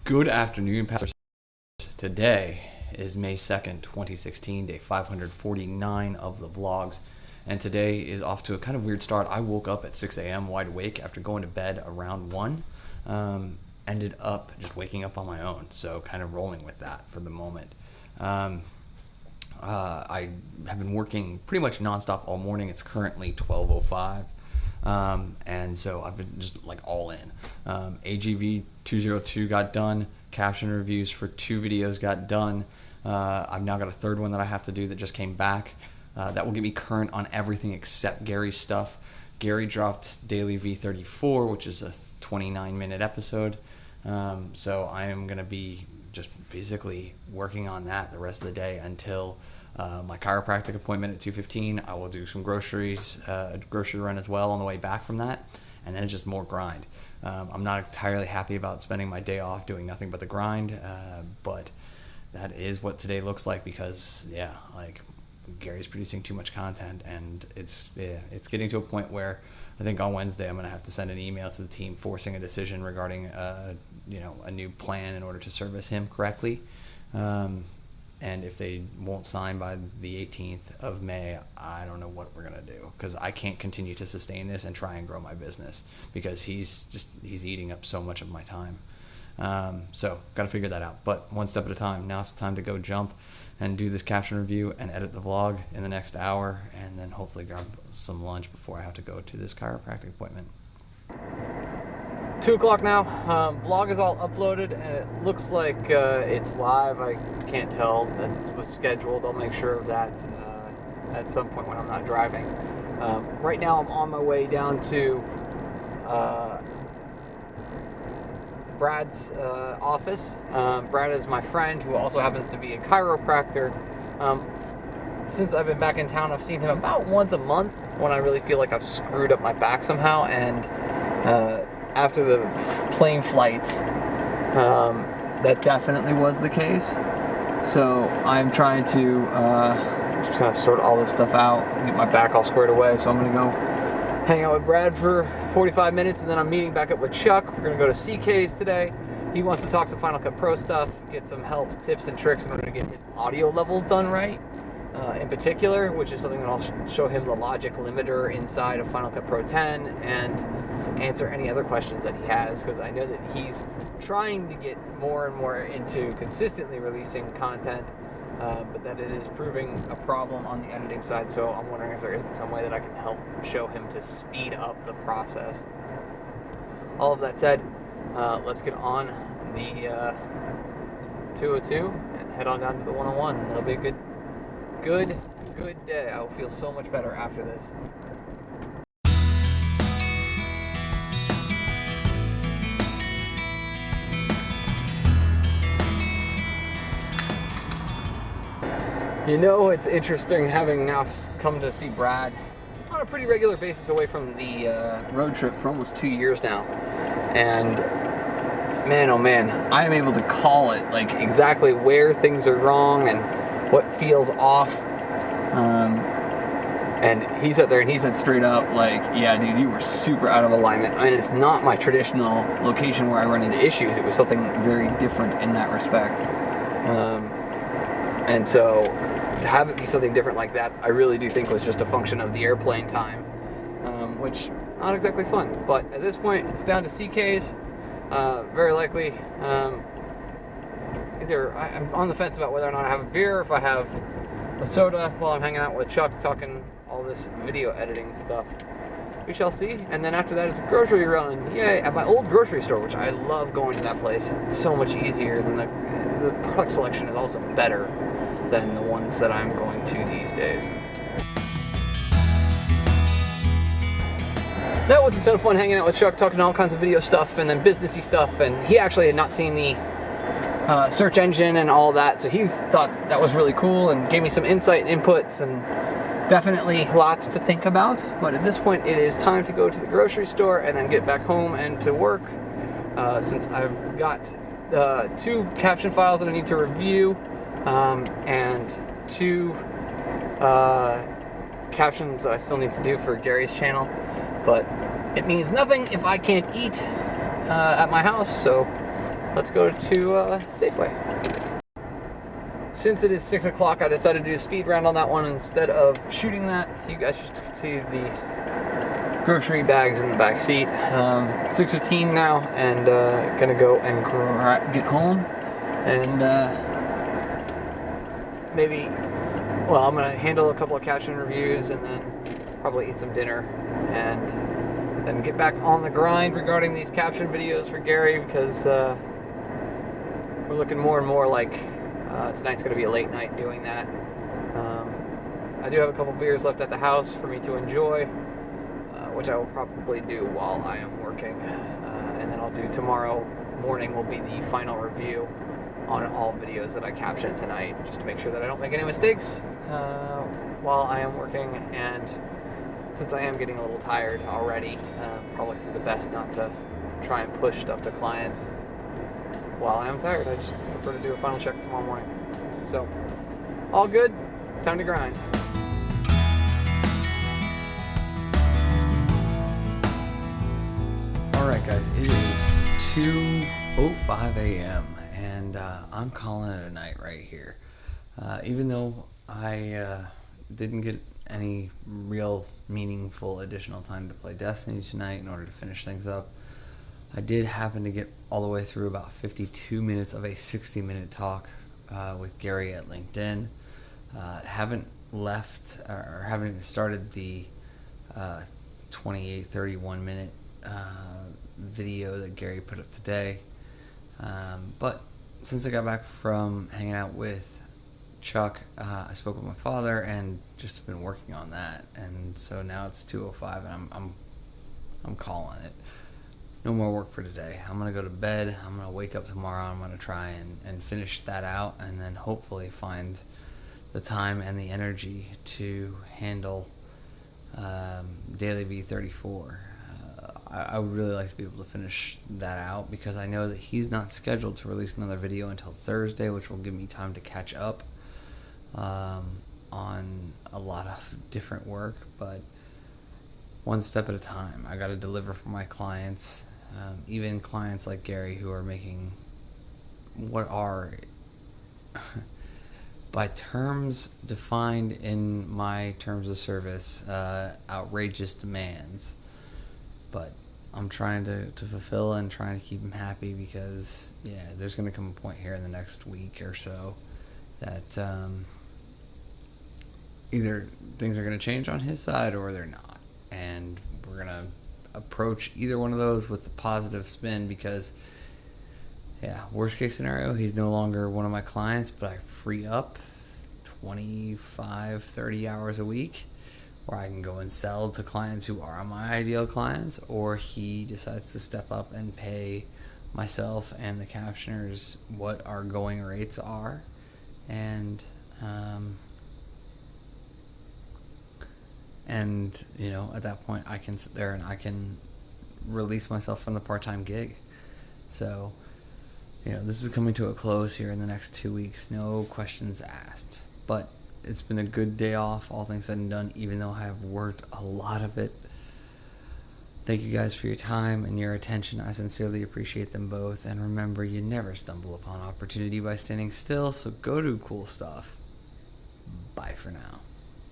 Good afternoon, Pastor. Today is May 2nd, 2016, day 549 of the vlogs. And today is off to a kind of weird start. I woke up at 6 a.m. wide awake after going to bed around 1. Ended up just waking up on my own, so kind of rolling with that for the moment. I have been working pretty much nonstop all morning. It's currently 12:05. And so I've been just like all in. AGV 202 got done. Caption reviews for 2 videos got done. I've now got a third one that I have to do that just came back. That will get me current on everything except Gary's stuff. Gary dropped Daily V34, which is a 29-minute episode. So I am going to be just basically working on that the rest of the day until my chiropractic appointment at 2:15. I will do some grocery run as well on the way back from that, and then it's just more grind. I'm not entirely happy about spending my day off doing nothing but the grind, but that is what today looks like because, like Gary's producing too much content, and it's getting to a point where I think on Wednesday I'm going to have to send an email to the team forcing a decision regarding a new plan in order to service him correctly. And if they won't sign by the 18th of May, I don't know what we're going to do because I can't continue to sustain this and try and grow my business because he's eating up so much of my time. So got to figure that out. But one step at a time. Now it's time to go jump and do this caption review and edit the vlog in the next hour and then hopefully grab some lunch before I have to go to this chiropractic appointment. 2 o'clock now. Vlog is all uploaded and it looks like it's live. I can't tell. It was scheduled. I'll make sure of that at some point when I'm not driving. Right now I'm on my way down to Brad's office. Brad is my friend who also happens to be a chiropractor. Since I've been back in town, I've seen him about once a month when I really feel like I've screwed up my back somehow, and after the plane flights, that definitely was the case. So I'm trying to just kind of sort all this stuff out, get my back all squared away. So I'm going to go hang out with Brad for 45 minutes, and then I'm meeting back up with Chuck. We're going to go to CK's today. He wants to talk some Final Cut Pro stuff, get some help, tips, and tricks in order to get his audio levels done right. In particular, which is something that I'll show him the logic limiter inside of Final Cut Pro 10 and answer any other questions that he has, because I know that he's trying to get more and more into consistently releasing content, but that it is proving a problem on the editing side. So I'm wondering if there isn't some way that I can help show him to speed up the process. All of that said, let's get on the 202 and head on down to the 101. It'll be a good day. I will feel so much better after this. You know, it's interesting having now come to see Brad on a pretty regular basis away from the road trip for almost 2 years now. And man, oh man, I am able to call it like exactly where things are wrong and what feels off. And he sat there and he said straight up, like, yeah, dude, you were super out of alignment. I mean, it's not my traditional location where I run into issues. It was something very different in that respect. And so to have it be something different like that, I really do think was just a function of the airplane time, which not exactly fun. But at this point, it's down to CK's. Very likely, either I'm on the fence about whether or not I have a beer or if I have a soda while I'm hanging out with Chuck talking all this video editing stuff. We shall see. And then after that, it's a grocery run. Yay! At my old grocery store, which I love going to that place. It's so much easier than the product selection is also better than the ones that I'm going to these days. That was a ton of fun hanging out with Chuck, talking all kinds of video stuff and then businessy stuff, and he actually had not seen the search engine and all that, so he thought that was really cool and gave me some insight and inputs, and definitely lots to think about. But at this point, it is time to go to the grocery store and then get back home and to work, since I've got 2 caption files that I need to review, and 2 captions that I still need to do for Gary's channel. But it means nothing if I can't eat at my house, so let's go to Safeway. Since it is 6 o'clock, I decided to do a speed round on that one instead of shooting that. You guys just see the grocery bags in the back seat. 6:15 now, and gonna go and get home, and maybe, well, I'm gonna handle a couple of caption reviews, and then probably eat some dinner, and then get back on the grind regarding these caption videos for Gary, because we're looking more and more like tonight's going to be a late night doing that. I do have a couple beers left at the house for me to enjoy, which I will probably do while I am working. And then I'll do tomorrow morning will be the final review on all videos that I captioned tonight, just to make sure that I don't make any mistakes while I am working. And since I am getting a little tired already, probably for the best not to try and push stuff to clients while I am tired. I just prefer to do a final check tomorrow morning. So, all good. Time to grind. Alright guys, it is 2:05 a.m. and I'm calling it a night right here. Even though I didn't get any real meaningful additional time to play Destiny tonight in order to finish things up, I did happen to get all the way through about 52 minutes of a 60-minute talk with Gary at LinkedIn. Haven't left or haven't even started the 31 minute video that Gary put up today. But since I got back from hanging out with Chuck, I spoke with my father and just been working on that. And so now it's 2:05 and I'm calling it. No more work for today. I'm going to go to bed. I'm going to wake up tomorrow. I'm going to try and finish that out, and then hopefully find the time and the energy to handle Daily V34. I would really like to be able to finish that out, because I know that he's not scheduled to release another video until Thursday, which will give me time to catch up on a lot of different work, but one step at a time. I got to deliver for my clients. Even clients like Gary, who are making what are, by terms defined in my terms of service, outrageous demands. But I'm trying to fulfill and trying to keep him happy, because, yeah, there's going to come a point here in the next week or so that either things are going to change on his side or they're not. And we're going to approach either one of those with a positive spin, because, yeah, worst case scenario, he's no longer one of my clients, but I free up 25-30 hours a week where I can go and sell to clients who are my ideal clients, or he decides to step up and pay myself and the captioners what our going rates are, and you know, at that point I can sit there and I can release myself from the part-time gig. So, you know, this is coming to a close here in the next 2 weeks, no questions asked. But it's been a good day off, all things said and done, even though I have worked a lot of it. Thank you guys for your time and your attention. I sincerely appreciate them both. And remember, you never stumble upon opportunity by standing still, so go do cool stuff. Bye for now.